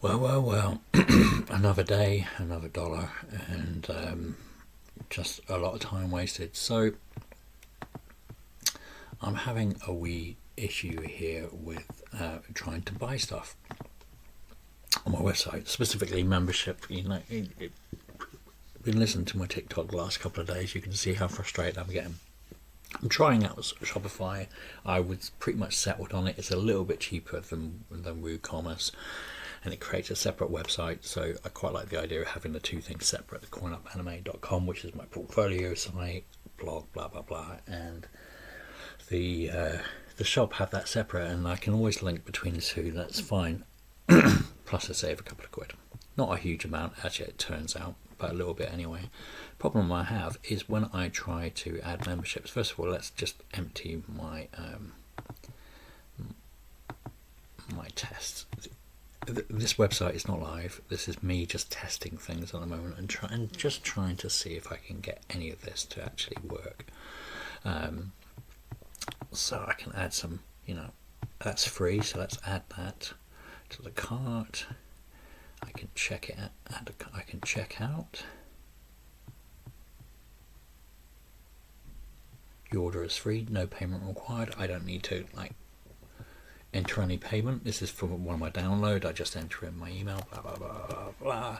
Well, another day, another dollar, and just a lot of time wasted. So I'm having a wee issue here with trying to buy stuff on my website, specifically membership. Been listening to my TikTok the last couple of days, you can see how frustrated I'm getting. I'm trying out Shopify. I was pretty much settled on it. It's a little bit cheaper than WooCommerce, and it creates a separate website. So I quite like the idea of having the two things separate. The coinupanimate.com, which is my portfolio site, blog, blah blah blah, and the shop have that separate, and I can always link between the two. That's fine. Plus I save a couple of quid. Not a huge amount, actually, it turns out, but a little bit anyway. Problem I have is when I try to add memberships. First of all, let's just empty my my tests. This website is not live. This is me just testing things at the moment and trying to see if I can get any of this to actually work. So I can add some, that's free. So let's add that to the cart. I can check it out. I can check out. Your order is free, no payment required. I don't need to enter any payment. This is for one of my download. I just enter in my email, blah blah blah blah blah,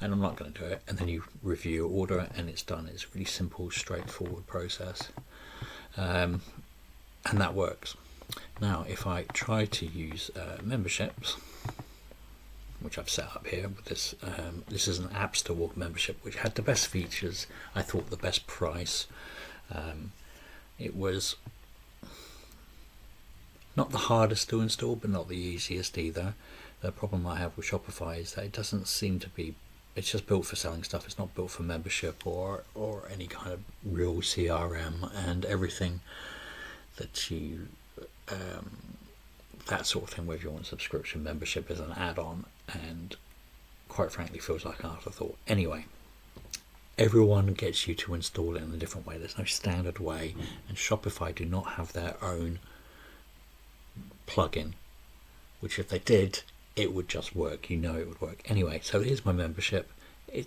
and I'm not going to do it. And then you review your order, and it's done. It's a really simple, straightforward process, and that works. Now, if I try to use memberships, which I've set up here with this, this is an Appstle membership, which had the best features. I thought the best price. It was not the hardest to install, but not the easiest either. The problem I have with Shopify is that it doesn't seem to be, it's just built for selling stuff. It's not built for membership or any kind of real CRM, and everything that you, that sort of thing, whether you want subscription membership is an add-on, and quite frankly feels like an afterthought. Anyway, everyone gets you to install it in a different way. There's no standard way, and Shopify do not have their own plugin, which if they did, it would just work. It would work. Anyway, so here's my membership. I'm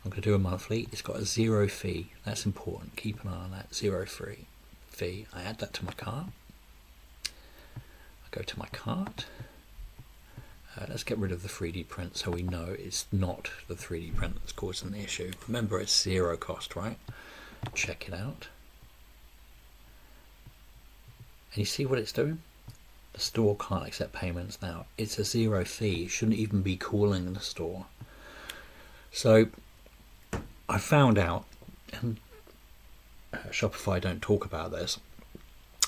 going to do a monthly. It's got a 0 fee. That's important. Keep an eye on that. 0 fee. I add that to my cart. I go to my cart. Let's get rid of the 3D print so we know it's not the 3D print that's causing the issue. Remember, it's 0 cost, right? Check it out. And you see what it's doing? The store can't accept payments now. It's a 0 fee. It shouldn't even be calling the store. So I found out, and Shopify don't talk about this,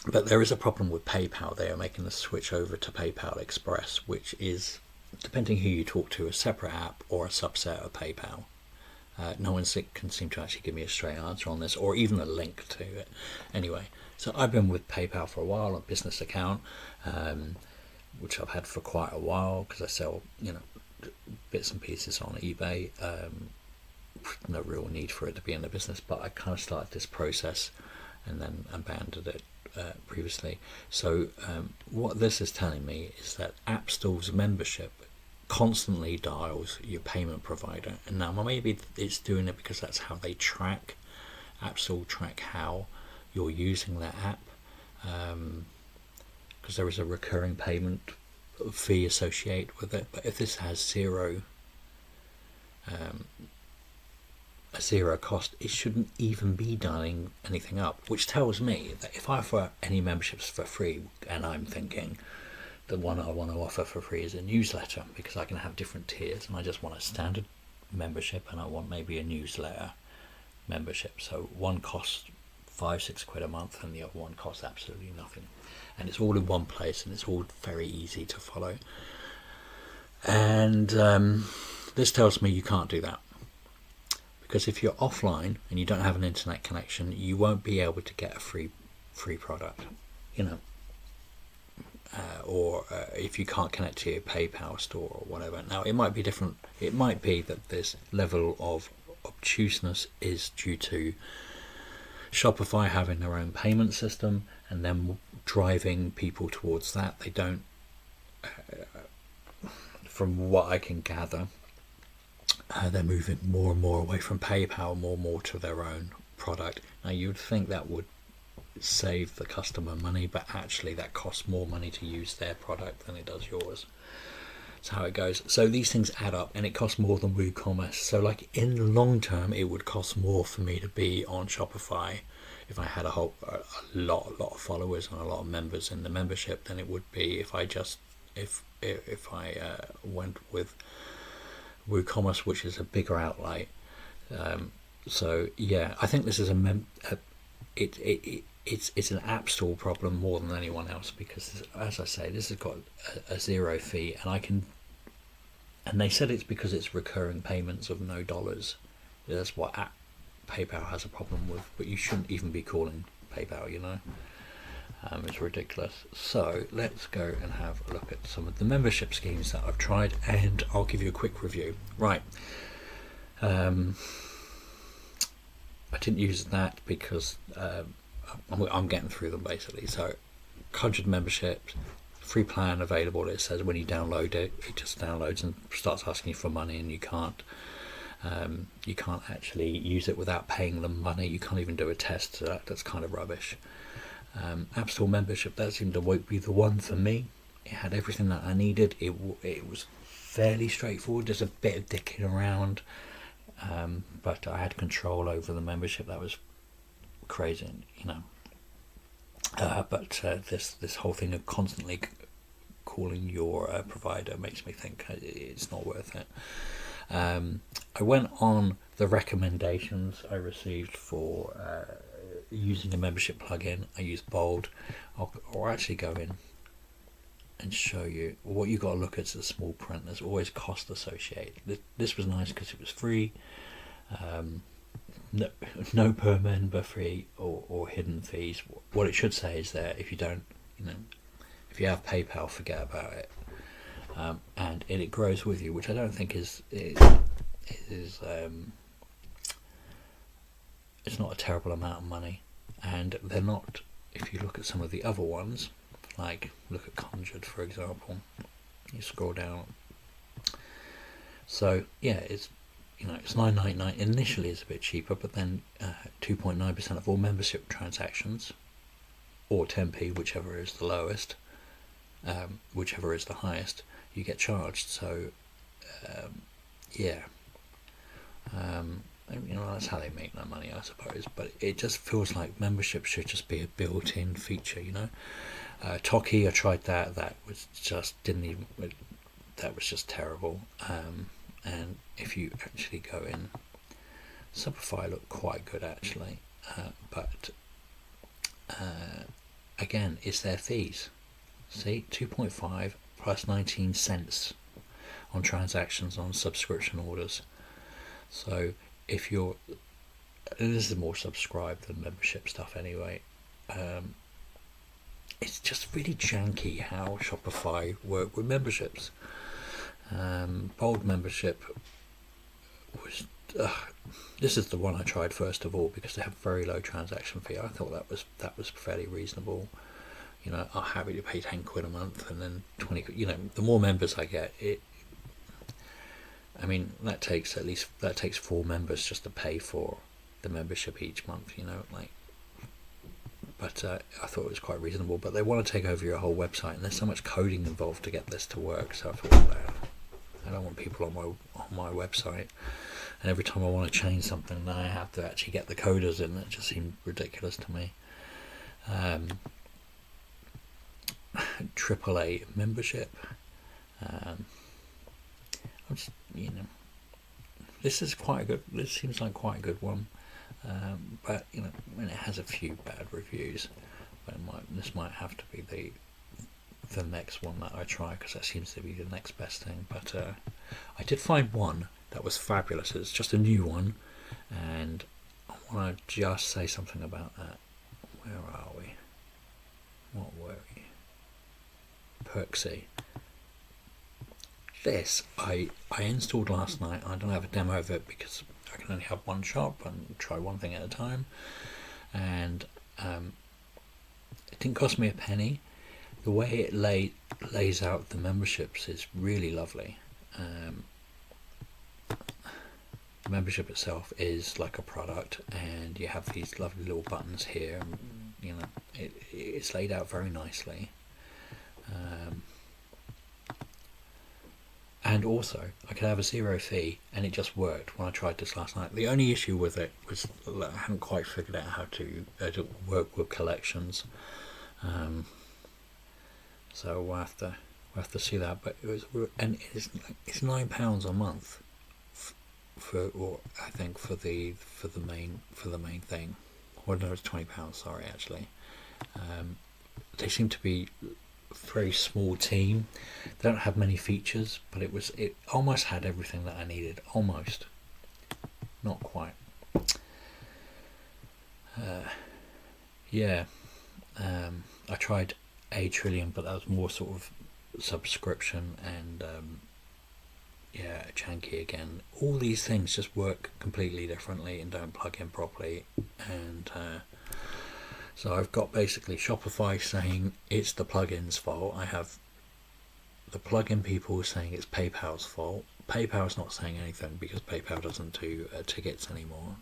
but there is a problem with PayPal. They are making the switch over to PayPal Express, which is, depending who you talk to, a separate app or a subset of PayPal. No one can seem to actually give me a straight answer on this, or even a link to it. Anyway, so I've been with PayPal for a while, a business account, which I've had for quite a while because I sell, bits and pieces on eBay. No real need for it to be in the business, but I kind of started this process and then abandoned it previously. So what this is telling me is that Appstle's membership constantly dials your payment provider, and now maybe it's doing it because that's how they track. Appstle track how you're using their app, because there is a recurring payment fee associated with it. But if this has a zero cost, it shouldn't even be dialing anything up, which tells me that if I offer any memberships for free, and I'm thinking the one I want to offer for free is a newsletter, because I can have different tiers, and I just want a standard membership and I want maybe a newsletter membership. So one costs 5-6 quid a month and the other one costs absolutely nothing, and it's all in one place and it's all very easy to follow. And this tells me you can't do that, because if you're offline and you don't have an internet connection, you won't be able to get a free product, or if you can't connect to your PayPal store or whatever. Now, it might be different. It might be that this level of obtuseness is due to Shopify having their own payment system and then driving people towards that. They don't from what I can gather, they're moving more and more away from PayPal, more and more to their own product. Now you'd think that would save the customer money, but actually that costs more money to use their product than it does yours. That's how it goes. So these things add up, and it costs more than WooCommerce. So like in the long term, it would cost more for me to be on Shopify if I had a lot of followers and a lot of members in the membership than it would be if I went with WooCommerce, which is a bigger outlay. So yeah, I think this is it's an Appstle problem more than anyone else, because as I say, this has got a zero fee, and they said it's because it's recurring payments of no dollars. That's what PayPal has a problem with, but you shouldn't even be calling PayPal, it's ridiculous. So let's go and have a look at some of the membership schemes that I've tried, and I'll give you a quick review. Right. I didn't use that because I'm getting through them basically. So 100 memberships, free plan available. It says when you download it, it just downloads and starts asking you for money, and you can't actually use it without paying them money. You can't even do a test. So that's kind of rubbish. Appstle membership, that seemed to be the one for me. It had everything that I needed. It was fairly straightforward, just a bit of dicking around, but I had control over the membership. That was crazy, but this whole thing of constantly calling your provider makes me think it's not worth it. I went on the recommendations I received for using a membership plugin. I used Bold. I'll actually go in and show you. What you got to look at is the small print. There's always cost associated. This was nice because it was free. No per member fee or hidden fees. What it should say is that if you don't, if you have PayPal, forget about it. And it grows with you, which I don't think is it's not a terrible amount of money, and they're not. If you look at some of the other ones, like look at Conjured for example, you scroll down. So yeah, it's it's $9.99. Initially, it's a bit cheaper, but then 2.9% of all membership transactions, or 10p, whichever is the lowest, whichever is the highest, you get charged. So that's how they make their money, I suppose. But it just feels like membership should just be a built-in feature. Toki, I tried that. That was just that was just terrible. And if you actually go in, Shopify looked quite good actually, but again, it's their fees. See, 2.5 plus 19 cents on transactions on subscription orders. So if you're, this is more subscribed than membership stuff anyway. It's just really janky how Shopify work with memberships. Bold membership was this is the one I tried first of all because they have very low transaction fee. I thought that was fairly reasonable. I'm happy to pay 10 quid a month, and then 20. The more members I get, that takes 4 members just to pay for the membership each month. But I thought it was quite reasonable. But they want to take over your whole website, and there's so much coding involved to get this to work. So I thought, I don't want people on my website, and every time I want to change something, then I have to actually get the coders in. That just seemed ridiculous to me. AAA membership. This is quite a good. This seems like quite a good one. But it has a few bad reviews. But this might have to be the next one that I try, because that seems to be the next best thing. But I did find one that was fabulous. It's just a new one, and I want to just say something about that. Where are we? What were we? Perksy. This I installed last night. I don't have a demo of it because I can only have one shop and try one thing at a time, and it didn't cost me a penny. The way it lays out the memberships is really lovely. membership itself is like a product, and you have these lovely little buttons here. It's laid out very nicely. And also, I could have a zero fee, and it just worked when I tried this last night. The only issue with it was that I hadn't quite figured out how to work with collections. So we'll have to see that. But it's £9 a month for the main thing. Well, no, it's £20. Sorry, actually. They seem to be a very small team. They don't have many features, but it almost had everything that I needed. Almost, not quite. I tried A Trillion, but that was more sort of subscription, and janky again. All these things just work completely differently and don't plug in properly, and so I've got basically Shopify saying it's the plugins fault. I have the plugin people saying it's PayPal's fault. PayPal's not saying anything because PayPal doesn't do tickets anymore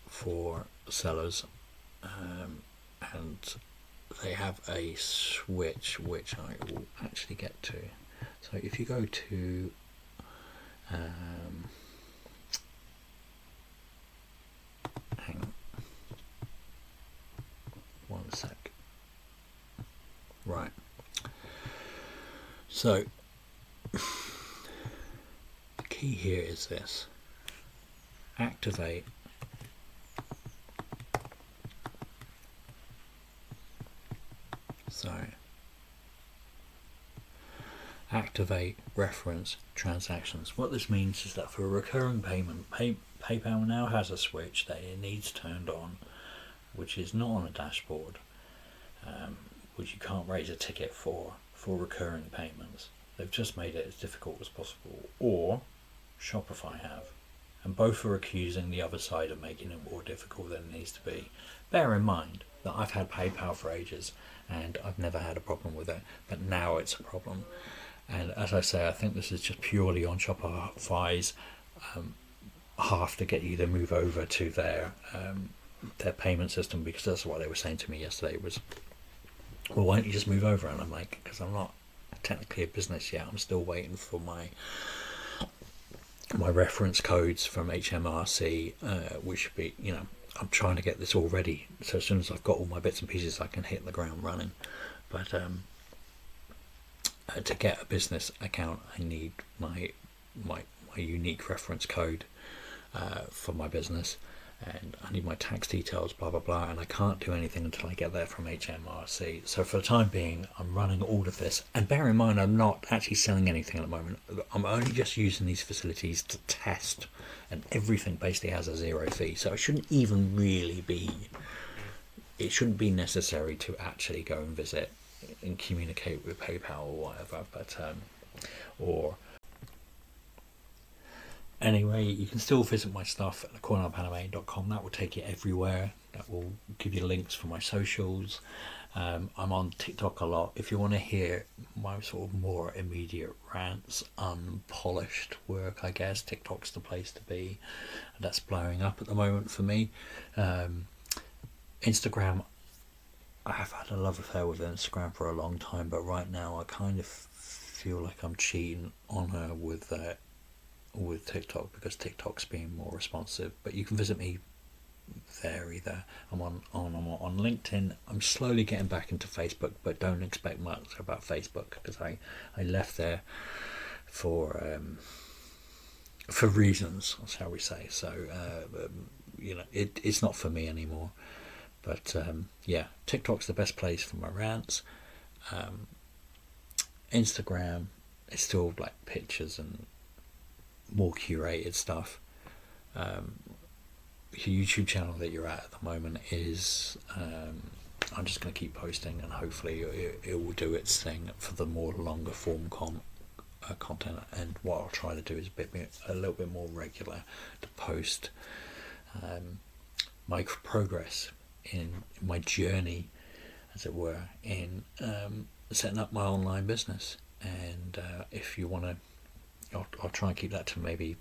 for sellers, and they have a switch which I will actually get to. So if you go to hang on one sec. Right. So the key here is this: activate reference transactions. What this means is that for a recurring payment, PayPal now has a switch that it needs turned on, which is not on a dashboard, which you can't raise a ticket for recurring payments. They've just made it as difficult as possible, or Shopify have, and both are accusing the other side of making it more difficult than it needs to be. Bear in mind that I've had PayPal for ages and I've never had a problem with it, but now it's a problem. And as I say, I think this is just purely on Shopify's half to get you to move over to their payment system, because that's what they were saying to me yesterday was, well, why don't you just move over? And I'm like, because I'm not technically a business yet. I'm still waiting for my reference codes from HMRC, which should be, I'm trying to get this all ready. So as soon as I've got all my bits and pieces, I can hit the ground running. But to get a business account, I need my unique reference code for my business, and I need my tax details, blah blah blah, and I can't do anything until I get there from HMRC. So for the time being, I'm running all of this, and bear in mind I'm not actually selling anything at the moment. I'm only just using these facilities to test, and everything basically has a zero fee, so it shouldn't be necessary to actually go and visit and communicate with PayPal or whatever, but anyway, you can still visit my stuff at thecornerofanimator.com. That will take you everywhere. That will give you links for my socials. I'm on TikTok a lot. If you want to hear my sort of more immediate rants, unpolished work, I guess TikTok's the place to be. That's blowing up at the moment for me. Instagram, I have had a love affair with Instagram for a long time, but right now I kind of feel like I'm cheating on her with TikTok, because TikTok's being more responsive. But you can visit me there either. I'm on LinkedIn. I'm slowly getting back into Facebook, but don't expect much about Facebook, because I left there for reasons, shall we say. So it's not for me anymore. But TikTok's the best place for my rants. Instagram is still like pictures and more curated stuff. The YouTube channel that you're at the moment is I'm just going to keep posting, and hopefully it will do its thing for the more longer form content. And what I'll try to do is a little bit more regular to post my progress in my journey, as it were, in setting up my online business. and if you want to, I'll try and keep that to maybe,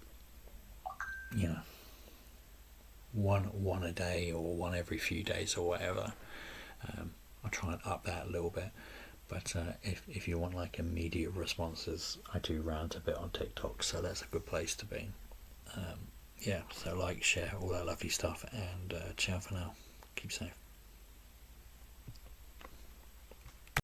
one a day or one every few days or whatever. I'll try and up that a little bit. But if you want like immediate responses, I do rant a bit on TikTok, so that's a good place to be. So like, share, all that lovely stuff, and ciao for now. Keep safe.